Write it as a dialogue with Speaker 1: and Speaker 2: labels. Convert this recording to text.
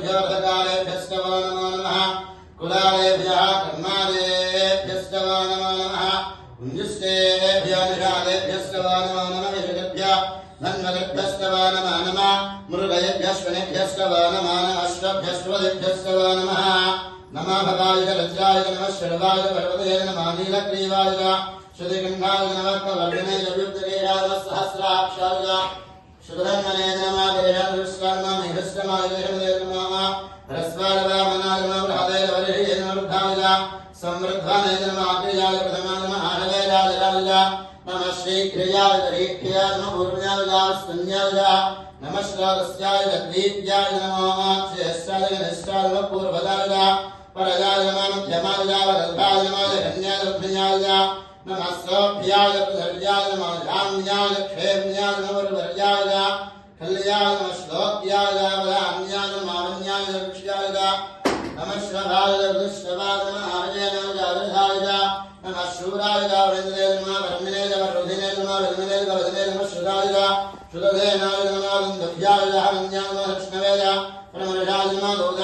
Speaker 1: कालेभ्यस्तवो नमो नमः कुलालेभ्यः कर्मालेभ्यस्तवो नमो नमः कुञ्जुष्टेभ्यो निषादेभ्यस्तवो नमो नमः यशगभ्यः धन्वगभ्यस्तवो नमो नमः मृगयभ्यश्वनेभ्यस्तवो नमो नमः अश्वभ्यश्वदेभ्यस्तवो नमः नमः भवाय वज्राय नमः शर्वाय पर्वतये नमः नीलग्रीवाय श्रुतिगन्धाय नमः कवर्णने जव्युत्तरेयाय नमः सहस्राक्षाय शुभधन्वने नमः देहानुष्कर्मः मेघश्रमाय नमः रस्वालवामनाय नमः बृहदे वर्षे नमः वृद्धाय समृद्धाय नमः अग्रयाय प्रथमाय नमः आरवेयाय नमः श्रीक्रियाय दरीक्रियाय नमः पूर्ण्याय स्तन्याय नमः श्रावस्याय द्वीप्याय नमः श्रेष्ठाय निष्ठाय नमः पूर्वदाय परयाय नमः मध्यमाय वरदाय नमः धन्याय धन्याय नमः सौभ्याय प्रधर्याय नमः धाम्याय क्षेम्याय नमः वर्याय कल्याय नमः श्लोक्याय वराम्याय नमः वन्याय वृक्ष्याय नमः श्रभाय दुष्टवाय नमः आर्याय नमः जावधाय नमः शूराय वरेन्द्राय नमः वर्मिने नमः रुधिने नमः वर्मिने वदने नमः शुराय शुद्धेनाय नमः वन्दभ्याय वन्याय नमः लक्ष्मवे परमराय नमः